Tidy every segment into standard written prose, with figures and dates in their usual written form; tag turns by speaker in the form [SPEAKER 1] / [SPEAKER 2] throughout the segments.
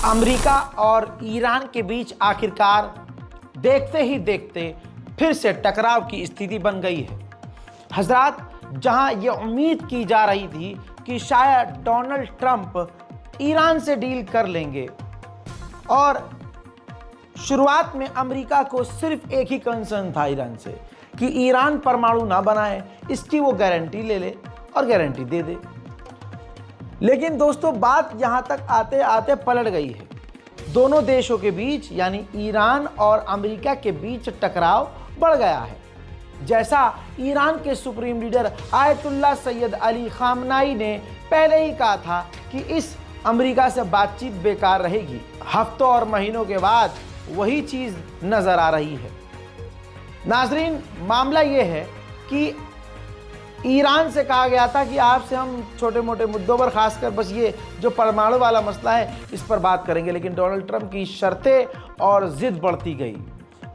[SPEAKER 1] America और Iran के बीच आखिरकार देखते ही देखते फिर से टकराव की स्थिति बन गई है। हजरात, जहां ये उम्मीद की जा रही थी कि शायद डोनाल्ड ट्रंप ईरान से डील कर लेंगे और शुरुआत में अमेरिका को सिर्फ एक ही कंसर्न था ईरान से कि ईरान परमाणु ना बनाए, इसकी वो गारंटी ले ले और गारंटी दे दे। लेकिन दोस्तों, बात यहां तक आते आते पलट गई है। दोनों देशों के बीच यानी ईरान और अमेरिका के बीच टकराव बढ़ गया है। जैसा ईरान के supreme leader Ayatollah Syed Ali खामनाई ने पहले ही कहा था कि इस अमेरिका से बातचीत बेकार रहेगी, हफ्तों और महीनों के बाद वही चीज़ नज़र आ रही है। नाजरीन, मामला ये है कि ईरान से कहा गया था कि आपसे हम छोटे मोटे मुद्दों पर, खासकर बस ये जो परमाणु वाला मसला है इस पर बात करेंगे, लेकिन डोनाल्ड ट्रंप की शर्तें और ज़िद बढ़ती गई।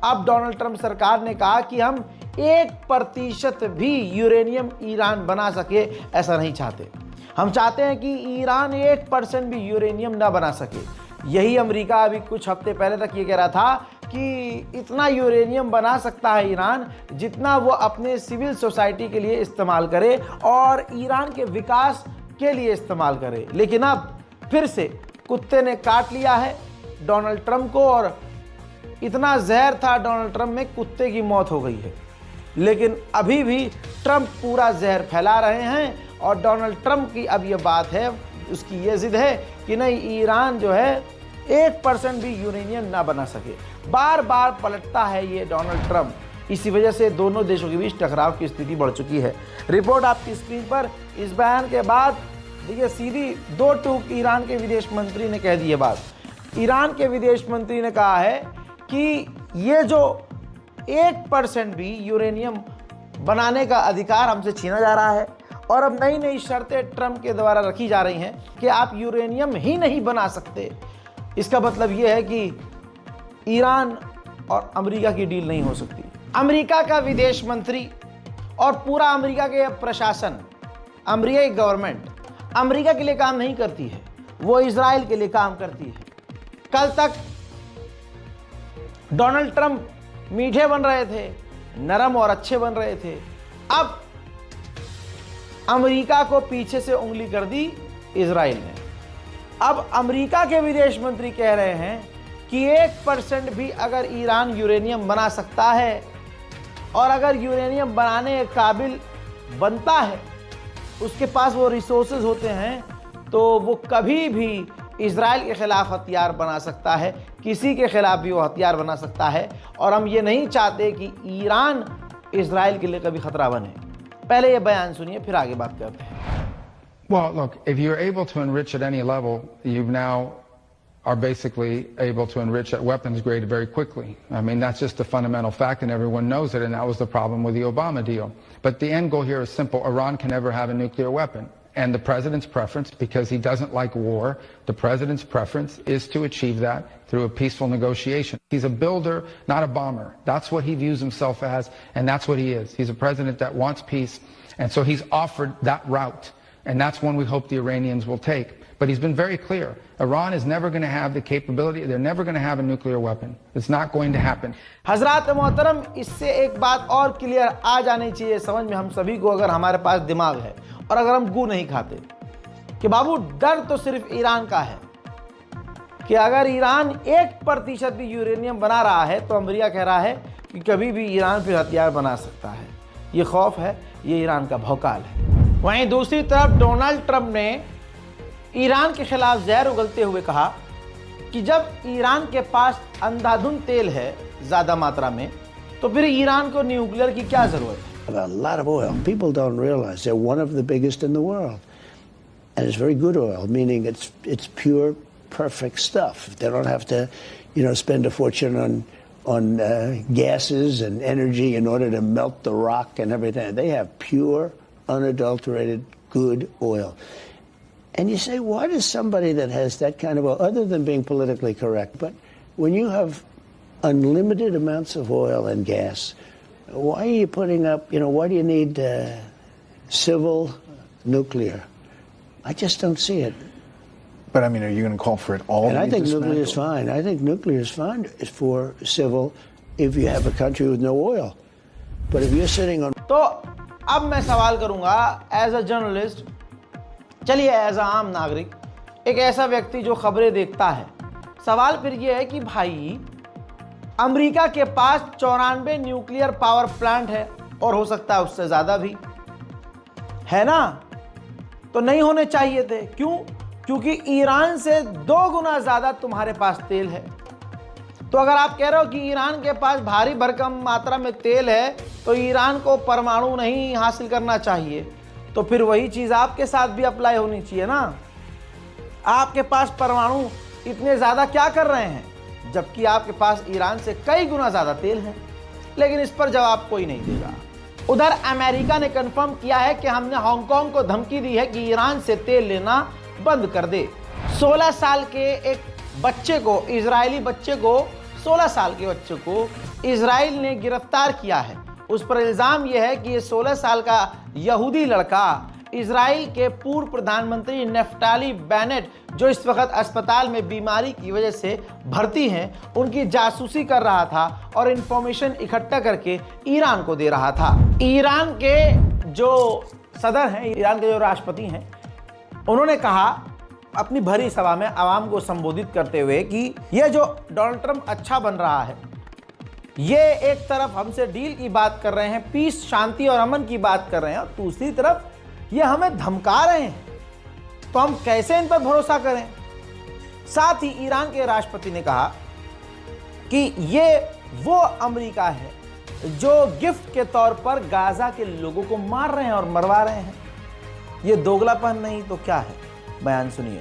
[SPEAKER 1] अब डोनाल्ड ट्रंप सरकार ने कहा कि हम 1% भी यूरेनियम ईरान बना सके ऐसा नहीं चाहते। हम चाहते हैं कि ईरान 1% भी यूरेनियम ना बना सके। यही अमेरिका अभी कुछ हफ्ते पहले तक ये कह रहा था कि इतना यूरेनियम बना सकता है ईरान जितना वो अपने सिविल सोसाइटी के लिए इस्तेमाल करे और ईरान के विकास के लिए इस्तेमाल करे। लेकिन अब फिर से कुत्ते ने काट लिया है डोनाल्ड ट्रंप को और इतना जहर था डोनाल्ड ट्रंप में, कुत्ते की मौत हो गई है। लेकिन अभी भी ट्रंप पूरा जहर फैला रहे हैं और डोनाल्ड ट्रंप की अब ये बात है, उसकी ये जिद है कि नहीं, ईरान जो है 1% भी यूरेनियम ना बना सके। बार बार पलटता है ये डोनाल्ड ट्रंप। इसी वजह से दोनों देशों के बीच टकराव की स्थिति बढ़ चुकी है। रिपोर्ट आपकी स्क्रीन पर। इस बयान के बाद देखिए, सीधी दो टूक ईरान के विदेश मंत्री ने कह दी है बात। ईरान के विदेश मंत्री ने कहा है कि ये जो 1% भी यूरेनियम बनाने का अधिकार हमसे छीना जा रहा है और अब नई नई शर्तें ट्रंप के द्वारा रखी जा रही हैं कि आप यूरेनियम ही नहीं बना सकते। इसका मतलब ये है कि ईरान और अमेरिका की डील नहीं हो सकती। अमेरिका का विदेश मंत्री और पूरा अमेरिका के प्रशासन, अमेरिका की गवर्नमेंट अमेरिका के लिए काम नहीं करती है, वो इजराइल के लिए काम करती है। कल तक डोनाल्ड ट्रंप मीठे बन रहे थे, नरम और अच्छे बन रहे थे। अब अमेरिका को पीछे से उंगली कर दी इजराइल ने। अब अमेरिका के विदेश मंत्री कह रहे हैं कि 1% भी अगर ईरान यूरेनियम बना सकता है और अगर यूरेनियम बनाने के काबिल बनता है, उसके पास वो रिसोर्सेज होते हैं, तो वो कभी भी इजराइल के खिलाफ हथियार बना सकता है, किसी के खिलाफ भी वो हथियार बना सकता है। और हम ये नहीं चाहते कि ईरान इजराइल के लिए कभी खतरा बने। पहले ये बयान सुनिए, फिर आगे बात करते हैं।
[SPEAKER 2] Well, look, if you're able to enrich at any level, you now are basically able to enrich at weapons grade very quickly. I mean, that's just a fundamental fact, and everyone knows it, and that was the problem with the Obama deal. But the end goal here is simple. Iran can never have a nuclear weapon. And the president's preference, because he doesn't like war, the president's preference is to achieve that through a peaceful negotiation. He's a builder, not a bomber. That's what he views himself as, and that's what he is. He's a president that wants peace, and so he's offered that route. And that's one we hope the Iranians will take. But he's been very clear. Iran is never going to have the capability, they're never going to have a nuclear weapon. It's not going to happen.
[SPEAKER 1] हजरात मोहतरम, इससे एक बात और clear आ जानी चाहिए समझ में हम सभी को, अगर हमारे पास दिमाग है और अगर हम गू नहीं खाते, कि बाबू डर तो सिर्फ ईरान का है कि अगर ईरान 1% भी यूरेनियम बना रहा है तो अमेरिका कह रहा है कि कभी भी ईरान फिर हथियार बना सकता है। ये खौफ है, ये ईरान का भौकाल है। वहीं दूसरी तरफ डोनाल्ड ट्रंप ने ईरान के खिलाफ जहर उगलते हुए कहा कि जब ईरान के पास अंधाधुंध तेल है ज़्यादा मात्रा में, तो फिर ईरान को न्यूक्लियर की क्या ज़रूरत है।
[SPEAKER 3] A lot of oil. People don't realize they're one of the biggest in the world. And it's very good oil, meaning it's pure, perfect stuff. They don't have to, spend a fortune on gases and energy in order to melt the rock and everything. They have pure, unadulterated, good oil. And you say, why does somebody that has that kind of oil, other than being politically correct, but when you have unlimited amounts of oil and gas, why are you putting up, why do you need civil nuclear? I just don't see it.
[SPEAKER 4] But I mean, are you going to call for it all?
[SPEAKER 3] And
[SPEAKER 4] to
[SPEAKER 3] I
[SPEAKER 4] be
[SPEAKER 3] think nuclear is
[SPEAKER 4] dismantled?
[SPEAKER 3] fine. I think nuclear is fine for civil if you have a country with no oil. But if you're sitting on
[SPEAKER 1] तो अब मैं सवाल करूंगा as a journalist, चलिए as a आम नागरिक, एक ऐसा व्यक्ति जो खबरें देखता है, सवाल फिर ये है कि भाई अमेरिका के पास 94 न्यूक्लियर पावर प्लांट है और हो सकता है उससे ज़्यादा भी है ना, तो नहीं होने चाहिए थे। क्यों? क्योंकि ईरान से 2 गुना ज़्यादा तुम्हारे पास तेल है। तो अगर आप कह रहे हो कि ईरान के पास भारी भरकम मात्रा में तेल है तो ईरान को परमाणु नहीं हासिल करना चाहिए, तो फिर वही चीज़ आपके साथ भी अप्लाई होनी चाहिए ना। आपके पास परमाणु इतने ज़्यादा क्या कर रहे हैं जबकि आपके पास ईरान से कई गुना ज़्यादा तेल है, लेकिन इस पर जवाब कोई नहीं देगा। उधर अमेरिका ने कंफर्म किया है कि हमने हांगकांग को धमकी दी है कि ईरान से तेल लेना बंद कर दे। 16 साल के एक बच्चे को, इजरायली बच्चे को, 16 साल के बच्चे को इजराइल ने गिरफ्तार किया है। उस पर इल्ज़ाम यह है कि ये 16 साल का यहूदी लड़का इजराइल के पूर्व प्रधानमंत्री नेफ्ताली बेनेट, जो इस वक्त अस्पताल में बीमारी की वजह से भर्ती हैं, उनकी जासूसी कर रहा था और इंफॉर्मेशन इकट्ठा करके ईरान को दे रहा था। ईरान के जो सदर हैं, ईरान के जो राष्ट्रपति हैं, उन्होंने कहा अपनी भरी सभा में आवाम को संबोधित करते हुए कि ये जो डोनाल्ड ट्रंप अच्छा बन रहा है, ये एक तरफ हमसे डील की बात कर रहे हैं, पीस, शांति और अमन की बात कर रहे हैं, और दूसरी तरफ ये हमें धमका रहे हैं, तो हम कैसे इन पर भरोसा करें। साथ ही ईरान के राष्ट्रपति ने कहा कि ये वो अमेरिका है जो गिफ्ट के तौर पर गाजा के लोगों को मार रहे हैं और मरवा रहे हैं। ये दोगलापन नहीं तो क्या है? बयान सुनिए।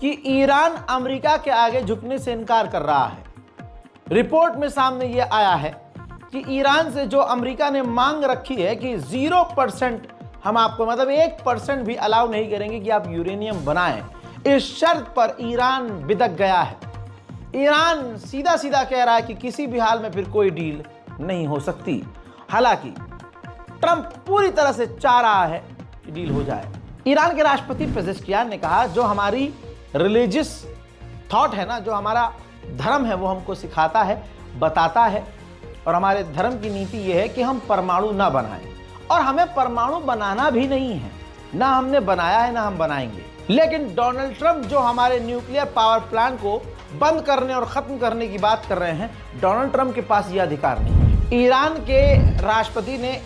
[SPEAKER 1] कि ईरान अमेरिका के आगे झुकने से इनकार कर रहा है। रिपोर्ट में सामने ये आया है कि ईरान से जो अमेरिका ने मांग रखी है कि 0% हम आपको, मतलब 1% भी अलाउ नहीं करेंगे कि आप यूरेनियम बनाएं, इस शर्त पर ईरान बिदक गया है। ईरान सीधा सीधा कह रहा है कि किसी भी हाल में फिर कोई डील नहीं हो सकती। हालांकि ट्रंप पूरी तरह से चाह रहा है कि डील हो जाए। ईरान के राष्ट्रपति पेजेश्कियान ने कहा, जो हमारी रिलीजियस थॉट है ना, जो हमारा धर्म है, वो हमको सिखाता है, बताता है, और हमारे धर्म की नीति ये है कि हम परमाणु ना बनाएं, और हमें परमाणु बनाना भी नहीं है, ना हमने बनाया है ना हम बनाएंगे। लेकिन डोनाल्ड ट्रंप जो हमारे न्यूक्लियर पावर प्लांट को बंद करने और ख़त्म करने की बात कर रहे हैं, डोनाल्ड ट्रंप के पास यह अधिकार नहीं है। ईरान के राष्ट्रपति ने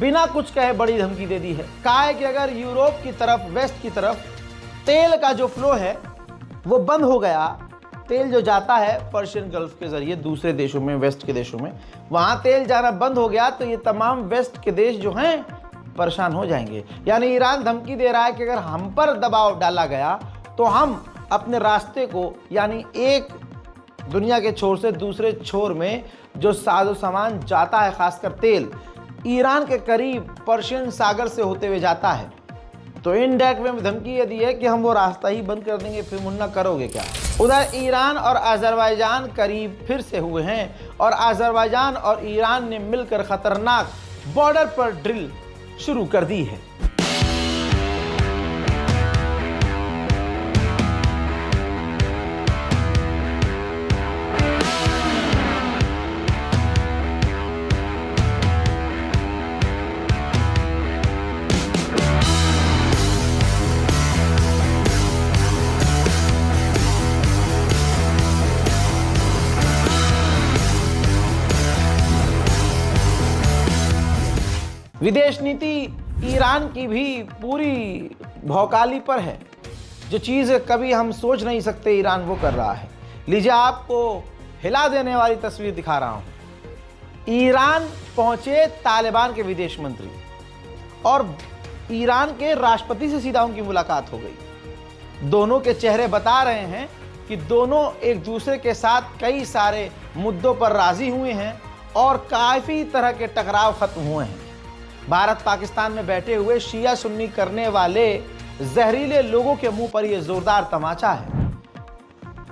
[SPEAKER 1] बिना कुछ कहे बड़ी धमकी दे दी है। कहा है कि अगर यूरोप की तरफ, वेस्ट की तरफ तेल का जो फ्लो है वो बंद हो गया, तेल जो जाता है पर्शियन गल्फ के ज़रिए दूसरे देशों में, वेस्ट के देशों में, वहाँ तेल जाना बंद हो गया तो ये तमाम वेस्ट के देश जो हैं परेशान हो जाएंगे। यानी ईरान धमकी दे रहा है कि अगर हम पर दबाव डाला गया तो हम अपने रास्ते को, यानी एक दुनिया के छोर से दूसरे छोर में जो साजो सामान जाता है, खासकर तेल, ईरान के करीब पर्शियन सागर से होते हुए जाता है, तो इनडायरेक्ट में धमकी ये दी है कि हम वो रास्ता ही बंद कर देंगे, फिर मुन्ना करोगे क्या। उधर ईरान और अज़रबैजान करीब फिर से हुए हैं और अज़रबैजान और ईरान ने मिलकर खतरनाक बॉर्डर पर ड्रिल शुरू कर दी है। विदेश नीति ईरान की भी पूरी भौकाली पर है। जो चीज़ कभी हम सोच नहीं सकते ईरान वो कर रहा है। लीजिए आपको हिला देने वाली तस्वीर दिखा रहा हूं। ईरान पहुंचे तालिबान के विदेश मंत्री और ईरान के राष्ट्रपति से सीधा उनकी मुलाकात हो गई। दोनों के चेहरे बता रहे हैं कि दोनों एक दूसरे के साथ कई सारे मुद्दों पर राजी हुए हैं और काफ़ी तरह के टकराव खत्म हुए हैं। भारत पाकिस्तान में बैठे हुए शिया सुन्नी करने वाले जहरीले लोगों के मुंह पर यह जोरदार तमाचा है।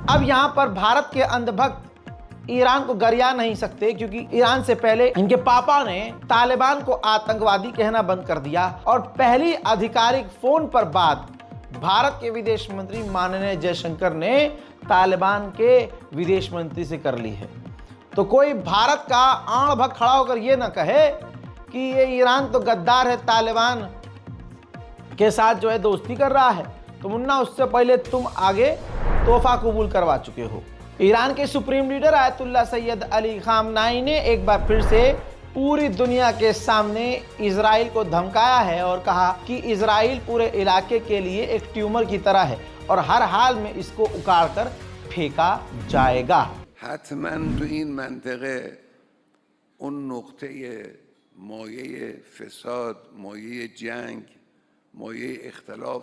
[SPEAKER 1] अब यहां पर भारत के अंधभक्त ईरान को गरिया नहीं सकते, क्योंकि ईरान से पहले इनके पापा ने तालिबान को आतंकवादी कहना बंद कर दिया और पहली आधिकारिक फोन पर बात भारत के विदेश मंत्री माननीय जयशंकर ने तालिबान के विदेश मंत्री से कर ली है। तो कोई भारत का आड़ भग खड़ा होकर यह ना कहे कि ये ईरान तो गद्दार है, तालिबान के साथ जो है दोस्ती कर रहा है। तो मुन्ना, उससे पहले तुम आगे तोहफा कबूल करवा चुके हो। ईरान के supreme leader Ayatollah Syed Ali खामनाई ने एक बार फिर से पूरी दुनिया के सामने इजराइल को धमकाया है और कहा कि इजराइल पूरे इलाके के लिए एक ट्यूमर की तरह है और हर हाल में इसको उखाड़ कर फेंका जाएगा।
[SPEAKER 4] हतमन तो इन मंतक़े उन नुक़्ते माये फसाद, माये जंग, माये इख्तलाफ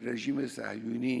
[SPEAKER 4] रजीम सह्यूनी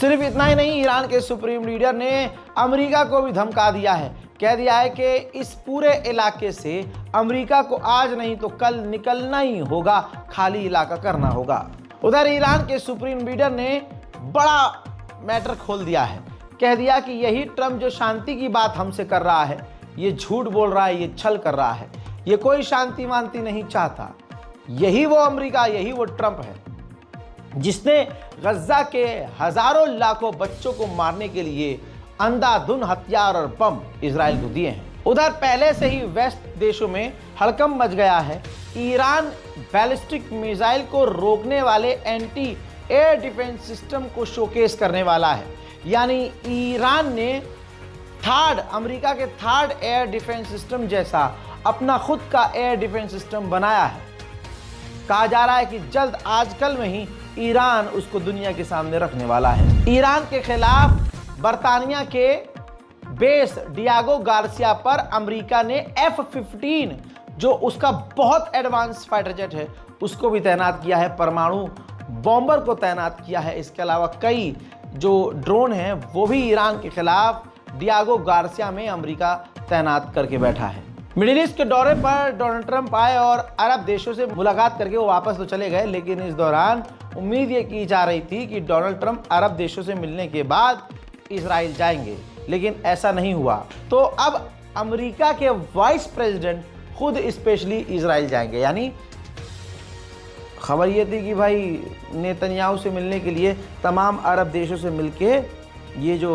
[SPEAKER 1] सिर्फ इतना ही नहीं, ईरान के सुप्रीम लीडर ने अमेरिका को भी धमका दिया है। कह दिया है कि इस पूरे इलाके से अमेरिका को आज नहीं तो कल निकलना ही होगा, खाली इलाका करना होगा। उधर ईरान के सुप्रीम लीडर ने बड़ा मैटर खोल दिया है। कह दिया कि यही ट्रम्प जो शांति की बात हमसे कर रहा है, ये झूठ बोल रहा है, ये छल कर रहा है, ये कोई शांति वांति नहीं चाहता। यही वो अमेरिका, यही वो ट्रम्प है जिसने गज्जा के हजारों लाखों बच्चों को मारने के लिए अंधाधुन हथियार और बम इजराइल को दिए हैं। उधर पहले से ही वेस्ट देशों में हड़कंप मच गया है। ईरान बैलिस्टिक मिसाइल को रोकने वाले एंटी एयर डिफेंस सिस्टम को शोकेस करने वाला है। यानी ईरान ने अमेरिका के थर्ड एयर डिफेंस सिस्टम जैसा अपना खुद का एयर डिफेंस सिस्टम बनाया है। कहा जा रहा है कि जल्द आजकल में ही ईरान उसको दुनिया के सामने रखने वाला है। ईरान के खिलाफ बर्तानिया के बेस डियागो गार्सिया पर अमेरिका ने F-15 जो उसका बहुत एडवांस फाइटर जेट है उसको भी तैनात किया है, परमाणु बॉम्बर को तैनात किया है। इसके अलावा कई जो ड्रोन हैं वो भी ईरान के खिलाफ डियागो गार्सिया में अमेरिका तैनात करके बैठा है। मिडिल ईस्ट के दौरे पर डोनाल्ड ट्रंप आए और अरब देशों से मुलाकात करके वो वापस तो चले गए, लेकिन इस दौरान उम्मीद ये की जा रही थी कि डोनाल्ड ट्रंप अरब देशों से मिलने के बाद इजराइल जाएंगे, लेकिन ऐसा नहीं हुआ। तो अब अमेरिका के वाइस प्रेसिडेंट खुद स्पेशली इजराइल जाएंगे। यानी खबर ये थी कि भाई नेतन्याहू से मिलने के लिए तमाम अरब देशों से मिलके ये जो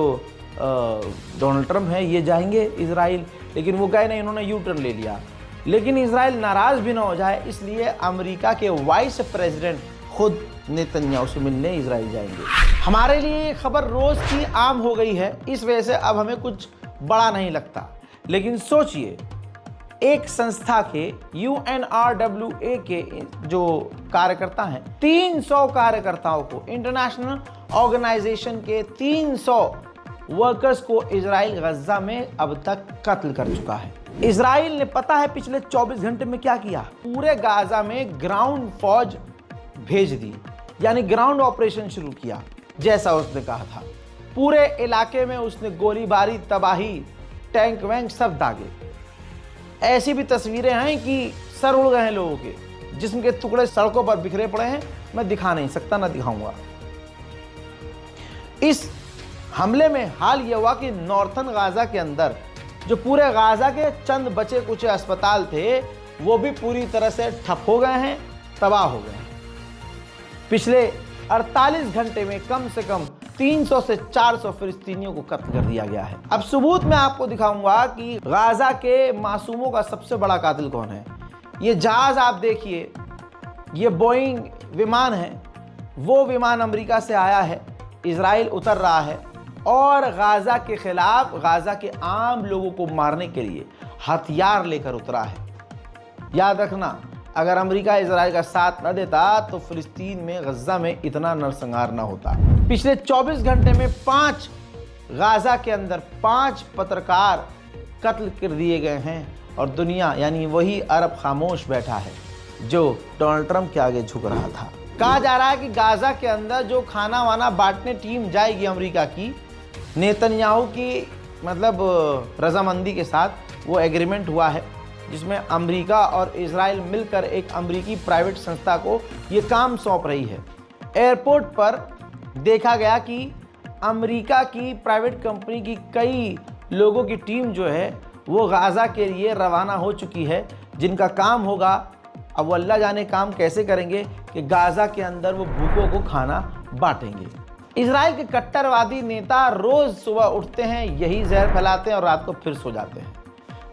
[SPEAKER 1] डोनाल्ड ट्रंप है ये जाएंगे इजराइल, लेकिन वो गए नहीं, इन्होंने यू टर्न ले लिया। लेकिन इजराइल नाराज़ भी ना हो जाए इसलिए अमेरिका के वाइस प्रेसिडेंट खुद नेतन्याहू से मिलने इजराइल जाएंगे। हमारे लिए ये खबर रोज़ की आम हो गई है, इस वजह से अब हमें कुछ बड़ा नहीं लगता। लेकिन सोचिए, एक संस्था के UNRWA के जो कार्यकर्ता हैं, 300 कार्यकर्ताओं को, इंटरनेशनल ऑर्गेनाइजेशन के 300 वर्कर्स को इजराइल गज्जा में अब तक कत्ल कर चुका है। इजराइल ने पता है पिछले 24 घंटे में क्या किया? पूरे गाजा में ग्राउंड फौज भेज दी, यानी ग्राउंड ऑपरेशन शुरू किया जैसा उसने कहा था। पूरे इलाके में उसने गोलीबारी, तबाही, टैंक वैंक सब दागे। ऐसी भी तस्वीरें हैं कि सर उड़ गए हैं लोगों के, जिस्म के टुकड़े सड़कों पर बिखरे पड़े हैं। मैं दिखा नहीं सकता, ना दिखाऊंगा। इस हमले में हाल यह हुआ कि नॉर्थन गाजा के अंदर जो पूरे गाजा के चंद बचे कुछ अस्पताल थे वो भी पूरी तरह से ठप हो गए हैं, तबाह हो गए हैं। पिछले 48 घंटे में कम से कम 300 से 400 फिलिस्तीनियों को कत्ल कर दिया गया है। अब सबूत मैं आपको दिखाऊंगा कि गाजा के मासूमों का सबसे बड़ा कातिल कौन है। ये जहाज आप देखिए, ये बोइंग विमान है, वो विमान अमेरिका से आया है, इजराइल उतर रहा है और गाज़ा के खिलाफ, गाज़ा के आम लोगों को मारने के लिए हथियार लेकर उतरा है। याद रखना, अगर अमेरिका इजराइल का साथ न देता तो फिलिस्तीन में, गज़ा में इतना नरसंहार न होता। पिछले 24 घंटे में 5 गाज़ा के अंदर 5 पत्रकार कत्ल कर दिए गए हैं और दुनिया यानी वही अरब खामोश बैठा है जो डोनाल्ड ट्रंप के आगे झुक रहा था। कहा जा रहा है कि गाज़ा के अंदर जो खाना वाना बांटने टीम जाएगी अमेरिका की, नेतन्याहू की मतलब रजामंदी के साथ वो एग्रीमेंट हुआ है, जिसमें अमेरिका और इजराइल मिलकर एक अमेरिकी प्राइवेट संस्था को ये काम सौंप रही है। एयरपोर्ट पर देखा गया कि अमेरिका की प्राइवेट कंपनी की कई लोगों की टीम जो है वो गाज़ा के लिए रवाना हो चुकी है, जिनका काम होगा, अब वो अल्लाह जाने काम कैसे करेंगे, कि गाज़ा के अंदर वो भूखों को खाना बांटेंगे। इजराइल के कट्टरवादी नेता रोज़ सुबह उठते हैं, यही जहर फैलाते हैं और रात को फिर सो जाते हैं।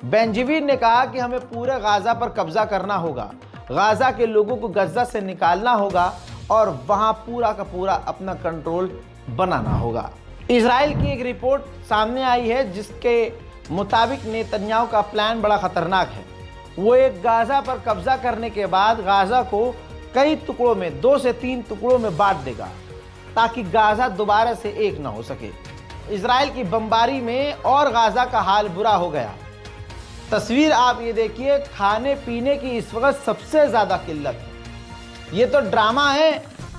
[SPEAKER 1] बेंजामिन ने कहा कि हमें पूरे गाज़ा पर कब्जा करना होगा, गाज़ा के लोगों को गज़ा से निकालना होगा और वहाँ पूरा का पूरा अपना कंट्रोल बनाना होगा। इजराइल की एक रिपोर्ट सामने आई है जिसके मुताबिक नेतन्याहू का प्लान बड़ा खतरनाक है। वो एक गाज़ा पर कब्जा करने के बाद गाज़ा को कई टुकड़ों में, 2 से 3 टुकड़ों में बांट देगा ताकि गाज़ा दोबारा से एक ना हो सके। इजराइल की बमबारी में और गाज़ा का हाल बुरा हो गया। तस्वीर आप ये देखिए, खाने पीने की इस वक्त सबसे ज़्यादा किल्लत है। ये तो ड्रामा है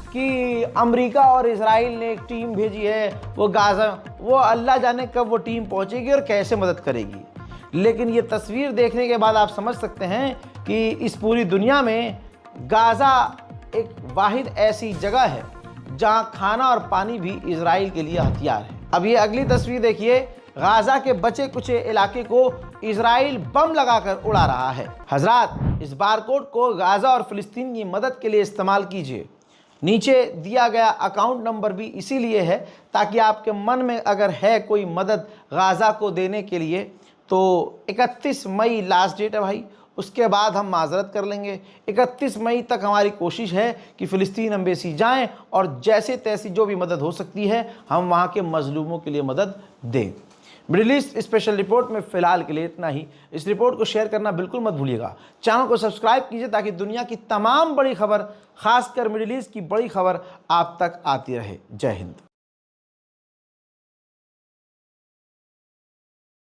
[SPEAKER 1] कि अमेरिका और इजराइल ने एक टीम भेजी है, वो गाज़ा, वो अल्लाह जाने कब वो टीम पहुंचेगी और कैसे मदद करेगी। लेकिन ये तस्वीर देखने के बाद आप समझ सकते हैं कि इस पूरी दुनिया में गाज़ा एक वाहिद ऐसी जगह है जहां खाना और पानी भी इजराइल के लिए हथियार है। अब ये अगली तस्वीर देखिए, गाज़ा के बचे कुछ इलाके को इजराइल बम लगाकर उड़ा रहा है। हजरात, इस बारकोड को गाज़ा और फिलिस्तीन की मदद के लिए इस्तेमाल कीजिए। नीचे दिया गया अकाउंट नंबर भी इसीलिए है ताकि आपके मन में अगर है कोई मदद गाज़ा को देने के लिए, तो 31 मई लास्ट डेट है भाई, उसके बाद हम माजरत कर लेंगे। 31 मई तक हमारी कोशिश है कि फ़िलिस्तीन एम्बेसी जाएं और जैसे तैसी जो भी मदद हो सकती है हम वहाँ के मजलूमों के लिए मदद दें। मिडिल ईस्ट स्पेशल रिपोर्ट में फ़िलहाल के लिए इतना ही। इस रिपोर्ट को शेयर करना बिल्कुल मत भूलिएगा। चैनल को सब्सक्राइब कीजिए ताकि दुनिया की तमाम बड़ी खबर, खासकर मिडिल ईस्ट की बड़ी खबर आप तक आती रहे। जय हिंद।